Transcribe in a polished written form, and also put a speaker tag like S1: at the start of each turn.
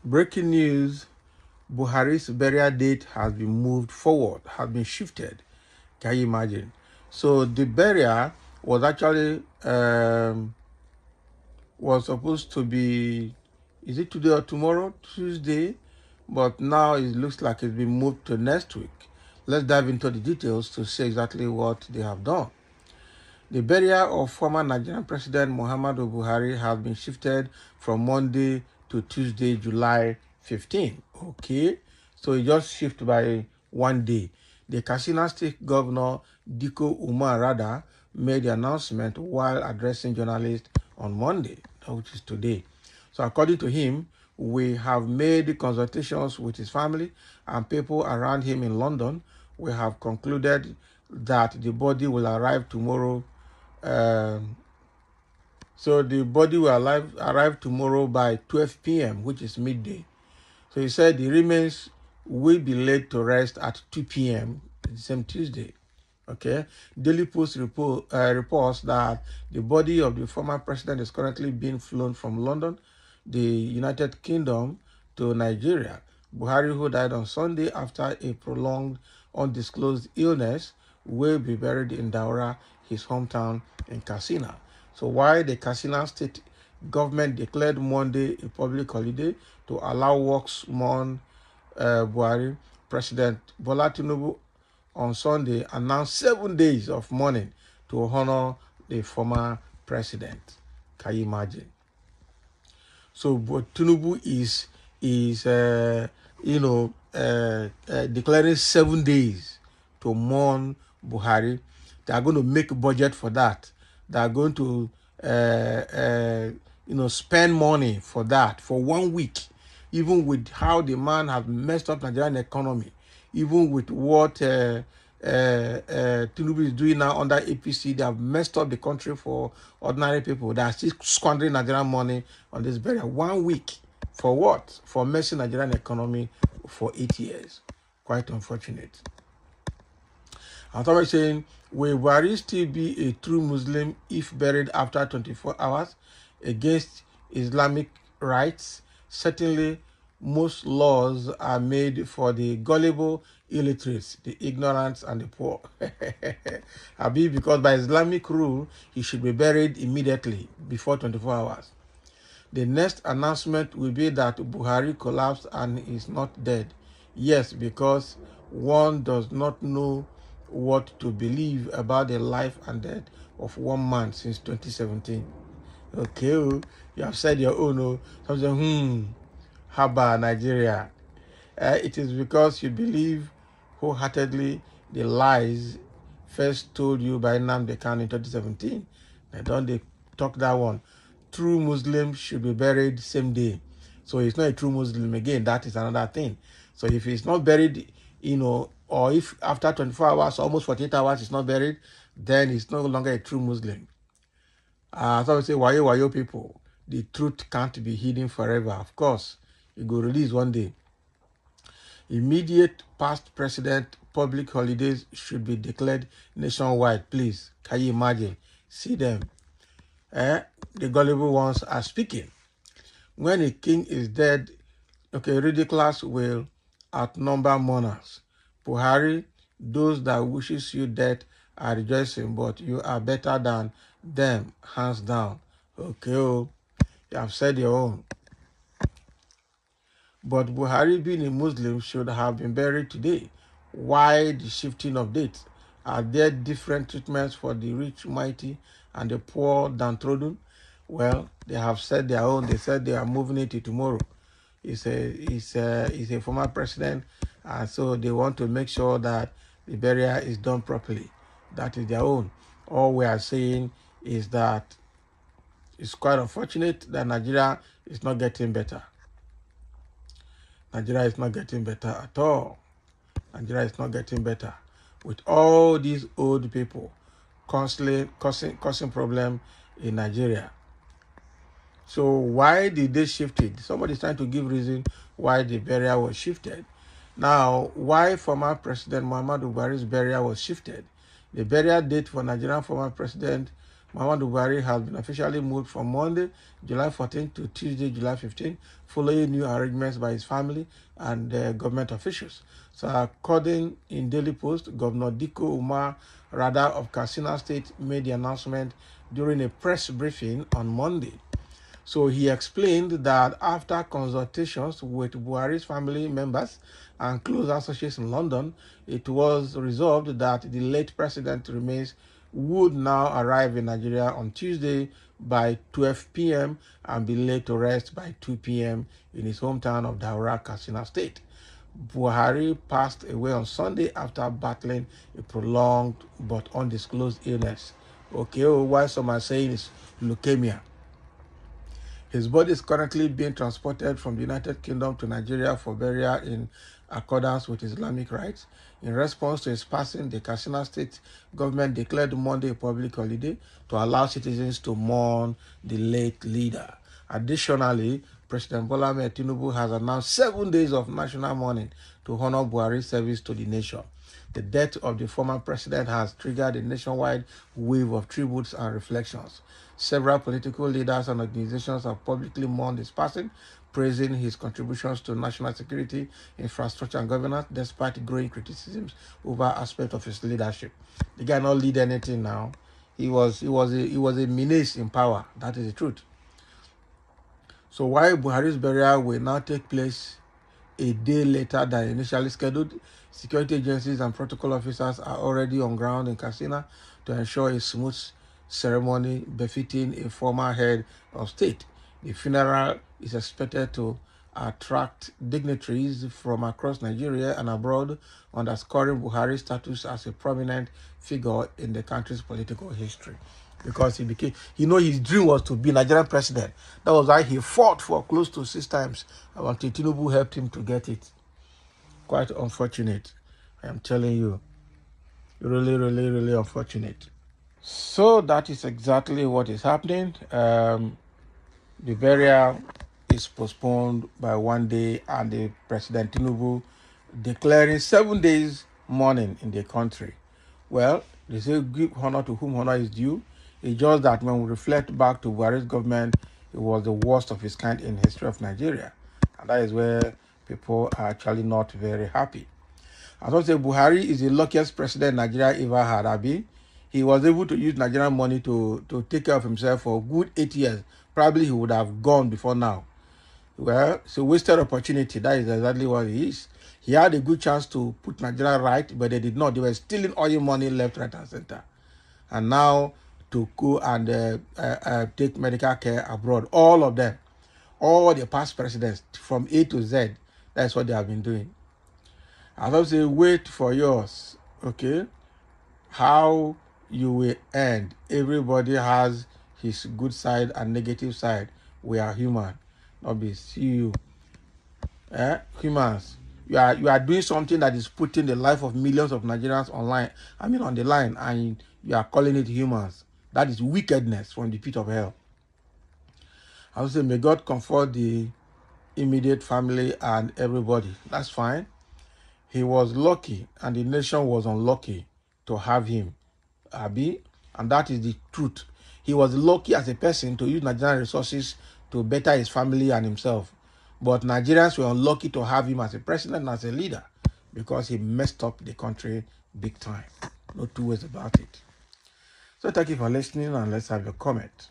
S1: Breaking news, Buhari's burial date has been moved forward, has been shifted. Can you imagine? So the burial was actually was supposed to be, is it today or tomorrow? Tuesday. But now it looks like it's been moved to next week. Let's dive into the details to see exactly what they have done. The burial of former Nigerian President Muhammadu Buhari has been shifted from Monday to Tuesday, July 15. Okay, so it just shifted by one day. The Katsina State Governor Diko Umar Rada made the announcement while addressing journalists on Monday, which is today. So according to him, we have made consultations with his family and people around him in London. We have concluded that the body will arrive tomorrow. So the body will arrive tomorrow by 12 p.m., which is midday. So he said the remains will be laid to rest at 2 p.m. the same Tuesday. Okay. Daily Post reports that the body of the former president is currently being flown from London, the United Kingdom, to Nigeria. Buhari, who died on Sunday after a prolonged undisclosed illness, will be buried in Daura, his hometown in Katsina. So while the Katsina state government declared Monday a public holiday to allow works mourn Buhari, President Bola Tinubu on Sunday announced 7 days of mourning to honor the former president. Can you imagine? So Tinubu is declaring 7 days to mourn Buhari. They are going to make a budget for that. They are going to spend money for that for 1 week, even with how the man has messed up Nigerian economy, even with what Tinubu is doing now under APC. They have messed up the country for ordinary people. They are still squandering Nigerian money on this burial. 1 week for what? For messing Nigerian economy for 8 years. Quite unfortunate. I'm talking saying, will Buhari still be a true Muslim if buried after 24 hours against Islamic rites? Certainly, most laws are made for the gullible, illiterates, the ignorant, and the poor. Abi, because by Islamic rule, he should be buried immediately before 24 hours. The next announcement will be that Buhari collapsed and is not dead. Yes, because one does not know what to believe about the life and death of one man since 2017. Okay, you have said your own. Some say, how about Nigeria? It is because you believe wholeheartedly the lies first told you by Nnamdi Kanu in 2017. Don't they talk that one? True Muslims should be buried same day. So he's not a true Muslim again. That is another thing. So if he's not buried, or if after 24 hours, almost 48 hours, he's not buried, then he's no longer a true Muslim. So we say, wayo people, the truth can't be hidden forever. Of course, it will release one day. Immediate past president public holidays should be declared nationwide, please. Can you imagine? See them. The gullible ones are speaking. When a king is dead, okay, ridiculous will outnumber mourners. Buhari, those that wishes you death are rejoicing, but you are better than them, hands down. Okay, you have said your own. But Buhari, being a Muslim, should have been buried today. Why the shifting of dates? Are there different treatments for the rich, mighty, and the poor downtrodden? Well, they have said their own. They said they are moving it to tomorrow. He's a former president, and so they want to make sure that the burial is done properly. That is their own. All we are saying is that it's quite unfortunate that Nigeria is not getting better. Nigeria is not getting better at all. Nigeria is not getting better. With all these old people constantly causing problem in Nigeria. So why did they shift it? Somebody's trying to give reason why the burial was shifted. Now, why former President Muhammadu Buhari's burial was shifted? The burial date for Nigerian former president Muhammadu Buhari has been officially moved from Monday, July 14 to Tuesday, July 15, following new arrangements by his family and government officials. So according in Daily Post, Governor Diko Umar Rada of Katsina State made the announcement during a press briefing on Monday. So he explained that after consultations with Buhari's family members and close associates in London, it was resolved that the late president remains would now arrive in Nigeria on Tuesday by 12 p.m. and be laid to rest by 2 p.m. in his hometown of Daura, Katsina State. Buhari passed away on Sunday after battling a prolonged but undisclosed illness. Okay, why some are saying it's leukemia. His body is currently being transported from the United Kingdom to Nigeria for burial in accordance with Islamic rites. In response to his passing, the Katsina State government declared Monday a public holiday to allow citizens to mourn the late leader. Additionally, President Bola Ahmed Tinubu has announced 7 days of national mourning to honor Buhari's service to the nation. The death of the former president has triggered a nationwide wave of tributes and reflections. Several political leaders and organizations have publicly mourned his passing, praising his contributions to national security, infrastructure, and governance, despite growing criticisms over aspects of his leadership. The guy not lead anything now. He was a menace in power. That is the truth. So while Buhari's burial will now take place a day later than initially scheduled, security agencies and protocol officers are already on ground in Katsina to ensure a smooth ceremony befitting a former head of state. The funeral is expected to attract dignitaries from across Nigeria and abroad, underscoring Buhari's status as a prominent figure in the country's political history. Because he became, his dream was to be Nigerian president. That was why he fought for close to 6 times until Tinubu helped him to get it. Quite unfortunate. I am telling you. Really, really, really unfortunate. So that is exactly what is happening. The burial is postponed by 1 day, and the President Tinubu declaring 7 days mourning in the country. Well, they say give honor to whom honor is due. It's just that when we reflect back to Buhari's government, it was the worst of its kind in the history of Nigeria. And that is where people are actually not very happy. I thought say Buhari is the luckiest president Nigeria ever had, Abi. He was able to use Nigerian money to take care of himself for a good 8 years. Probably he would have gone before now. Well, it's a wasted opportunity. That is exactly what it is. He had a good chance to put Nigeria right, but they did not. They were stealing oil money left, right, and center. And now to go and take medical care abroad, all of them, all the past presidents, from A to Z, that's what they have been doing. I don't say wait for yours, okay? How you will end. Everybody has his good side and negative side. We are human, not be see you. Humans. You are doing something that is putting the life of millions of Nigerians on the line, and you are calling it humans. That is wickedness from the pit of hell. I would say may God comfort the immediate family and everybody. That's fine. He was lucky and the nation was unlucky to have him, Abi, and that is the truth. He was lucky as a person to use Nigerian resources to better his family and himself. But Nigerians were unlucky to have him as a president and as a leader because he messed up the country big time. No two ways about it. So thank you for listening, and let's have your comment.